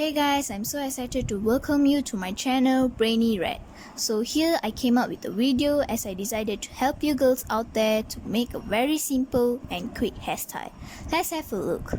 Hey guys, I'm so excited to welcome you to my channel Brainy Red. So here I came up with a video as I decided to help you girls out there to make a very simple and quick hairstyle. Let's have a look.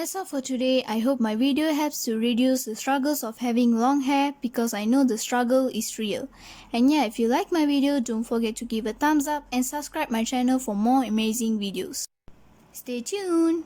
That's all for today. I hope my video helps to reduce the struggles of having long hair because I know the struggle is real. And yeah, if you like my video, don't forget to give a thumbs up and subscribe my channel for more amazing videos. Stay tuned!